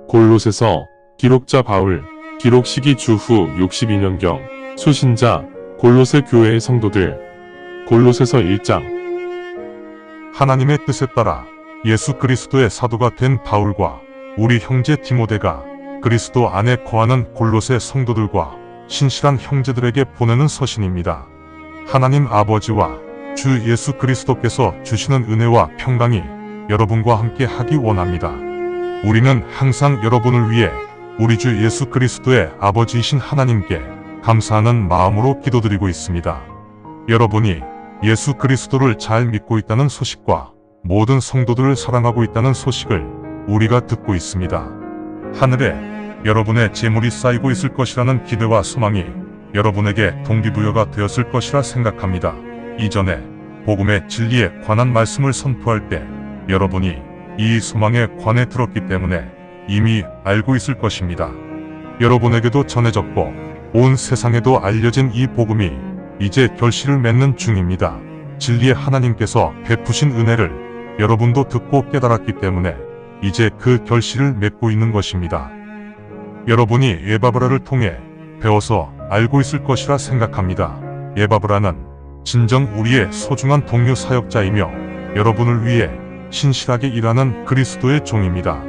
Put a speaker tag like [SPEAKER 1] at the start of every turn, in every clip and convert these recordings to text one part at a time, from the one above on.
[SPEAKER 1] 골로새서 기록자 바울, 기록 시기 주후 62년경, 수신자, 골로새 교회의 성도들. 골로새서 1장.
[SPEAKER 2] 하나님의 뜻에 따라 예수 그리스도의 사도가 된 바울과 우리 형제 디모데가 그리스도 안에 거하는 골로새 성도들과 신실한 형제들에게 보내는 서신입니다. 하나님 아버지와 주 예수 그리스도께서 주시는 은혜와 평강이 여러분과 함께 하기 원합니다. 우리는 항상 여러분을 위해 우리 주 예수 그리스도의 아버지이신 하나님께 감사하는 마음으로 기도드리고 있습니다. 여러분이 예수 그리스도를 잘 믿고 있다는 소식과 모든 성도들을 사랑하고 있다는 소식을 우리가 듣고 있습니다. 하늘에 여러분의 재물이 쌓이고 있을 것이라는 기대와 소망이 여러분에게 동기부여가 되었을 것이라 생각합니다. 이전에 복음의 진리에 관한 말씀을 선포할 때 여러분이 이 소망에 관해 들었기 때문에 이미 알고 있을 것입니다. 여러분에게도 전해졌고 온 세상에도 알려진 이 복음이 이제 결실을 맺는 중입니다. 진리의 하나님께서 베푸신 은혜를 여러분도 듣고 깨달았기 때문에 이제 그 결실을 맺고 있는 것입니다. 여러분이 에바브라를 통해 배워서 알고 있을 것이라 생각합니다. 에바브라는 진정 우리의 소중한 동료 사역자이며 여러분을 위해 신실하게 일하는 그리스도의 종입니다.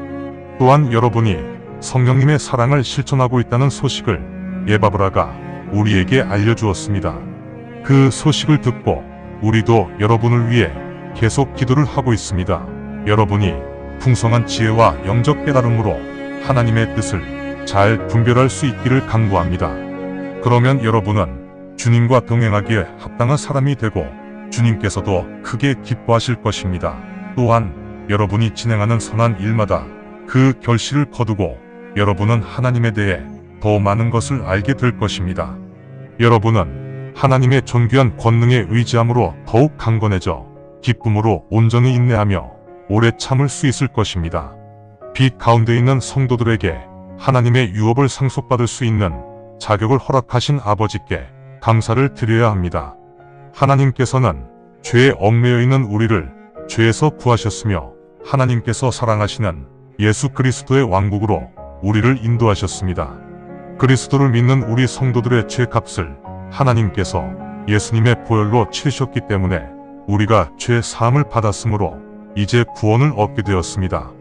[SPEAKER 2] 또한 여러분이 성령님의 사랑을 실천하고 있다는 소식을 에바브라가 우리에게 알려주었습니다. 그 소식을 듣고 우리도 여러분을 위해 계속 기도를 하고 있습니다. 여러분이 풍성한 지혜와 영적 깨달음으로 하나님의 뜻을 잘 분별할 수 있기를 간구합니다. 그러면 여러분은 주님과 동행하기에 합당한 사람이 되고 주님께서도 크게 기뻐하실 것입니다. 또한 여러분이 진행하는 선한 일마다 그 결실을 거두고 여러분은 하나님에 대해 더 많은 것을 알게 될 것입니다. 여러분은 하나님의 존귀한 권능에 의지함으로 더욱 강건해져 기쁨으로 온전히 인내하며 오래 참을 수 있을 것입니다. 빛 가운데 있는 성도들에게 하나님의 유업을 상속받을 수 있는 자격을 허락하신 아버지께 감사를 드려야 합니다. 하나님께서는 죄에 얽매여 있는 우리를 죄에서 구하셨으며 하나님께서 사랑하시는 예수 그리스도의 왕국으로 우리를 인도하셨습니다. 그리스도를 믿는 우리 성도들의 죄값을 하나님께서 예수님의 보혈로 치르셨기 때문에 우리가 죄 사함을 받았으므로 이제 구원을 얻게 되었습니다.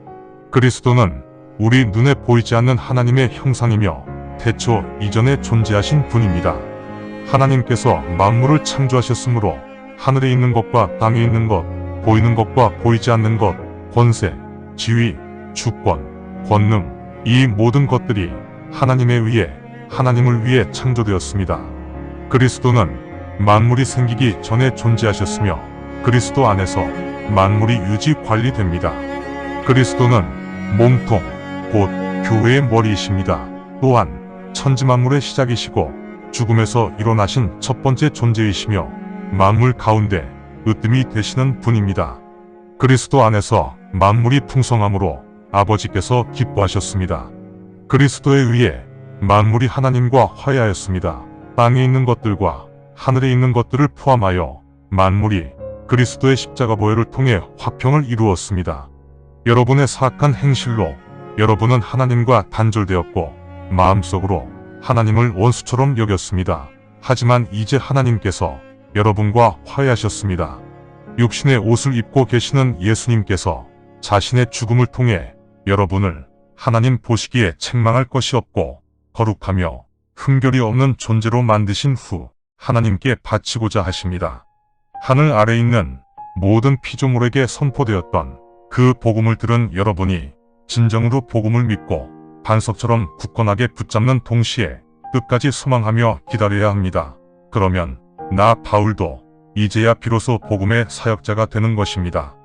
[SPEAKER 2] 그리스도는 우리 눈에 보이지 않는 하나님의 형상이며 태초 이전에 존재하신 분입니다. 하나님께서 만물을 창조하셨으므로 하늘에 있는 것과 땅에 있는 것, 보이는 것과 보이지 않는 것, 권세, 지위, 주권, 권능, 이 모든 것들이 하나님에 의해 하나님을 위해 창조되었습니다. 그리스도는 만물이 생기기 전에 존재하셨으며 그리스도 안에서 만물이 유지 관리됩니다. 그리스도는 몸통, 곧 교회의 머리이십니다. 또한 천지만물의 시작이시고 죽음에서 일어나신 첫 번째 존재이시며 만물 가운데 으뜸이 되시는 분입니다. 그리스도 안에서 만물이 풍성함으로 아버지께서 기뻐하셨습니다. 그리스도에 의해 만물이 하나님과 화해하였습니다. 땅에 있는 것들과 하늘에 있는 것들을 포함하여 만물이 그리스도의 십자가 보혈을 통해 화평을 이루었습니다. 여러분의 사악한 행실로 여러분은 하나님과 단절되었고 마음속으로 하나님을 원수처럼 여겼습니다. 하지만 이제 하나님께서 여러분과 화해하셨습니다. 육신의 옷을 입고 계시는 예수님께서 자신의 죽음을 통해 여러분을 하나님 보시기에 책망할 것이 없고 거룩하며 흠결이 없는 존재로 만드신 후 하나님께 바치고자 하십니다. 하늘 아래 있는 모든 피조물에게 선포되었던 그 복음을 들은 여러분이 진정으로 복음을 믿고 반석처럼 굳건하게 붙잡는 동시에 끝까지 소망하며 기다려야 합니다. 그러면 나 바울도 이제야 비로소 복음의 사역자가 되는 것입니다.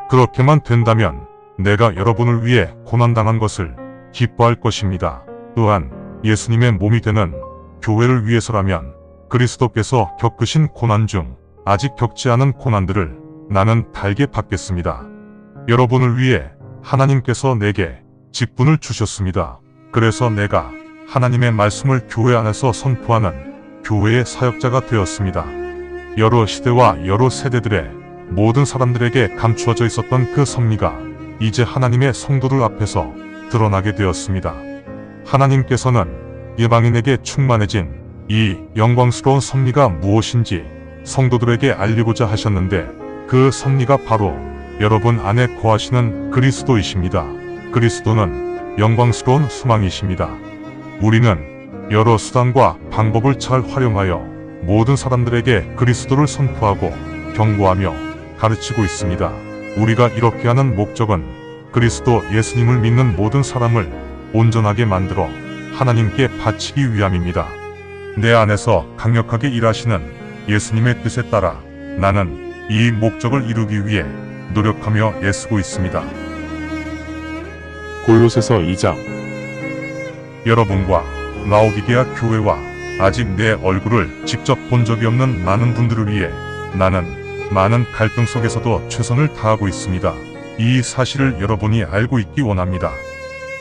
[SPEAKER 2] 그렇게만 된다면 내가 여러분을 위해 고난당한 것을 기뻐할 것입니다. 또한 예수님의 몸이 되는 교회를 위해서라면 그리스도께서 겪으신 고난 중 아직 겪지 않은 고난들을 나는 달게 받겠습니다. 여러분을 위해 하나님께서 내게 직분을 주셨습니다. 그래서 내가 하나님의 말씀을 교회 안에서 선포하는 교회의 사역자가 되었습니다. 여러 시대와 여러 세대들의 모든 사람들에게 감추어져 있었던 그 섭리가 이제 하나님의 성도들 앞에서 드러나게 되었습니다. 하나님께서는 이방인에게 충만해진 이 영광스러운 섭리가 무엇인지 성도들에게 알리고자 하셨는데, 그 섭리가 바로 여러분 안에 거하시는 그리스도이십니다. 그리스도는 영광스러운 소망이십니다. 우리는 여러 수단과 방법을 잘 활용하여 모든 사람들에게 그리스도를 선포하고 경고하며 가르치고 있습니다. 우리가 이렇게 하는 목적은 그리스도 예수님을 믿는 모든 사람을 온전하게 만들어 하나님께 바치기 위함입니다. 내 안에서 강력하게 일하시는 예수님의 뜻에 따라 나는 이 목적을 이루기 위해 노력하며 애쓰고 있습니다.
[SPEAKER 1] 골로새서 2장.
[SPEAKER 2] 여러분과 라오디게아 교회와 아직 내 얼굴을 직접 본 적이 없는 많은 분들을 위해 나는 많은 갈등 속에서도 최선을 다하고 있습니다. 이 사실을 여러분이 알고 있기 원합니다.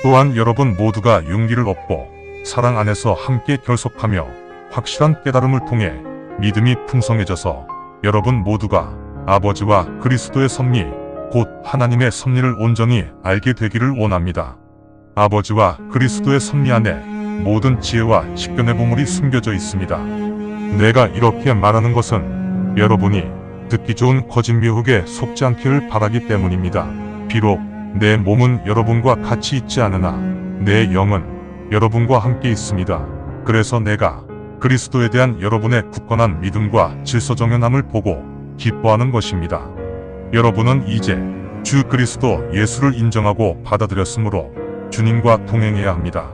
[SPEAKER 2] 또한 여러분 모두가 용기를 얻고 사랑 안에서 함께 결속하며 확실한 깨달음을 통해 믿음이 풍성해져서 여러분 모두가 아버지와 그리스도의 섭리, 곧 하나님의 섭리를 온전히 알게 되기를 원합니다. 아버지와 그리스도의 섭리 안에 모든 지혜와 십견의 보물이 숨겨져 있습니다. 내가 이렇게 말하는 것은 여러분이 듣기 좋은 거짓 미혹에 속지 않기를 바라기 때문입니다. 비록 내 몸은 여러분과 같이 있지 않으나 내 영은 여러분과 함께 있습니다. 그래서 내가 그리스도에 대한 여러분의 굳건한 믿음과 질서정연함을 보고 기뻐하는 것입니다. 여러분은 이제 주 그리스도 예수를 인정하고 받아들였으므로 주님과 동행해야 합니다.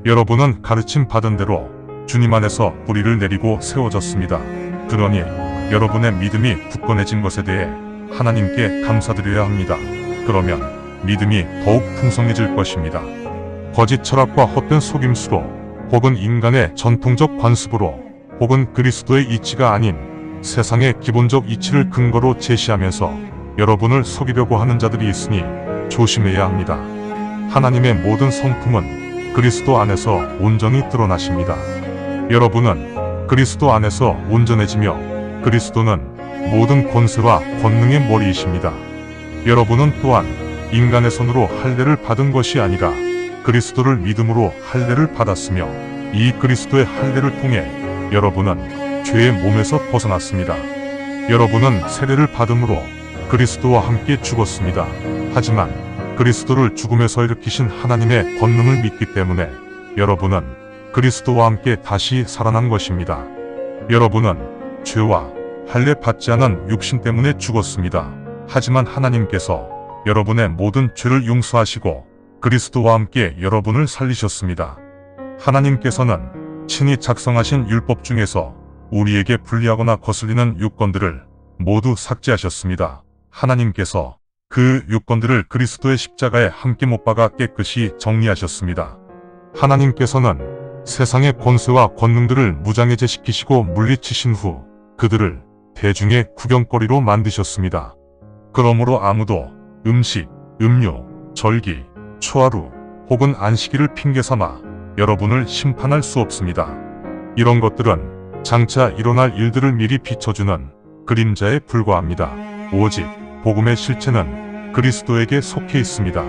[SPEAKER 2] 여러분은 가르침 받은 대로 주님 안에서 뿌리를 내리고 세워졌습니다. 그러니 여러분의 믿음이 굳건해진 것에 대해 하나님께 감사드려야 합니다. 그러면 믿음이 더욱 풍성해질 것입니다. 거짓 철학과 헛된 속임수로 혹은 인간의 전통적 관습으로 혹은 그리스도의 이치가 아닌 세상의 기본적 이치를 근거로 제시하면서 여러분을 속이려고 하는 자들이 있으니 조심해야 합니다. 하나님의 모든 성품은 그리스도 안에서 온전히 드러나십니다. 여러분은 그리스도 안에서 온전해지며 그리스도는 모든 권세와 권능의 머리이십니다. 여러분은 또한 인간의 손으로 할례를 받은 것이 아니라 그리스도를 믿음으로 할례를 받았으며 이 그리스도의 할례를 통해 여러분은 죄의 몸에서 벗어났습니다. 여러분은 세례를 받음으로 그리스도와 함께 죽었습니다. 하지만 그리스도를 죽음에서 일으키신 하나님의 권능을 믿기 때문에 여러분은 그리스도와 함께 다시 살아난 것입니다. 여러분은 죄와 할례 받지 않은 육신 때문에 죽었습니다. 하지만 하나님께서 여러분의 모든 죄를 용서하시고 그리스도와 함께 여러분을 살리셨습니다. 하나님께서는 친히 작성하신 율법 중에서 우리에게 불리하거나 거슬리는 유권들을 모두 삭제하셨습니다. 하나님께서 그 유권들을 그리스도의 십자가에 함께 못 박아 깨끗이 정리하셨습니다. 하나님께서는 세상의 권세와 권능들을 무장해제시키시고 물리치신 후 그들을 대중의 구경거리로 만드셨습니다. 그러므로 아무도 음식, 음료, 절기, 초하루 혹은 안식일을 핑계삼아 여러분을 심판할 수 없습니다. 이런 것들은 장차 일어날 일들을 미리 비춰주는 그림자에 불과합니다. 오직 복음의 실체는 그리스도에게 속해 있습니다.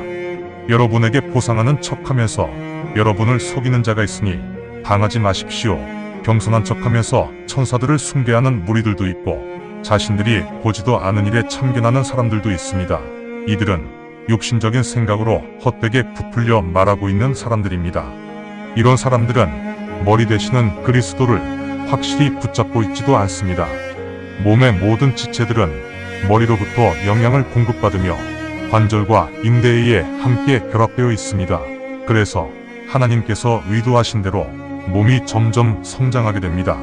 [SPEAKER 2] 여러분에게 보상하는 척하면서 여러분을 속이는 자가 있으니 당하지 마십시오. 겸손한 척하면서 천사들을 숭배하는 무리들도 있고 자신들이 보지도 않은 일에 참견하는 사람들도 있습니다. 이들은 육신적인 생각으로 헛되게 부풀려 말하고 있는 사람들입니다. 이런 사람들은 머리 되시는 그리스도를 확실히 붙잡고 있지도 않습니다. 몸의 모든 지체들은 머리로부터 영향을 공급받으며 관절과 인대에 함께 결합되어 있습니다. 그래서 하나님께서 의도하신 대로 몸이 점점 성장하게 됩니다.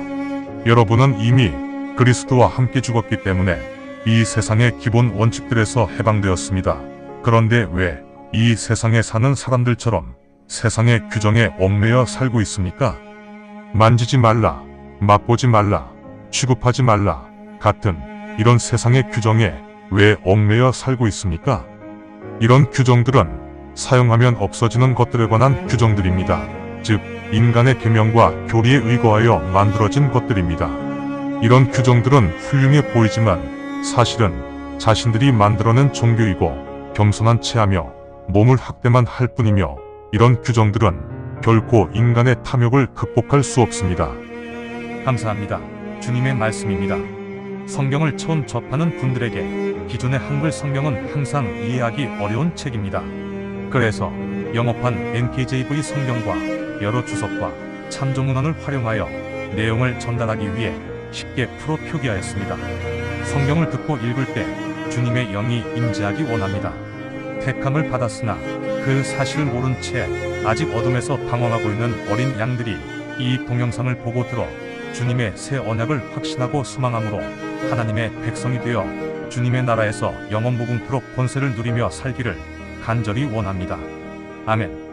[SPEAKER 2] 여러분은 이미 그리스도와 함께 죽었기 때문에 이 세상의 기본 원칙들에서 해방되었습니다. 그런데 왜 이 세상에 사는 사람들처럼 세상의 규정에 얽매여 살고 있습니까? 만지지 말라, 맛보지 말라, 취급하지 말라 같은 이런 세상의 규정에 왜 얽매여 살고 있습니까? 이런 규정들은 사용하면 없어지는 것들에 관한 규정들입니다. 즉 인간의 계명과 교리에 의거하여 만들어진 것들입니다. 이런 규정들은 훌륭해 보이지만 사실은 자신들이 만들어낸 종교이고 겸손한 체하며 몸을 학대만 할 뿐이며 이런 규정들은 결코 인간의 탐욕을 극복할 수 없습니다.
[SPEAKER 3] 감사합니다. 주님의 말씀입니다. 성경을 처음 접하는 분들에게 기존의 한글 성경은 항상 이해하기 어려운 책입니다. 그래서 영어판 NKJV 성경과 여러 주석과 참조문헌을 활용하여 내용을 전달하기 위해 쉽게 풀어 표기하였습니다. 성경을 듣고 읽을 때 주님의 영이 임재하기 원합니다. 택함을 받았으나 그 사실을 모른 채 아직 어둠에서 방황하고 있는 어린 양들이 이 동영상을 보고 들어 주님의 새 언약을 확신하고 소망함으로 하나님의 백성이 되어 주님의 나라에서 영원 무궁토록 권세를 누리며 살기를 간절히 원합니다. 아멘.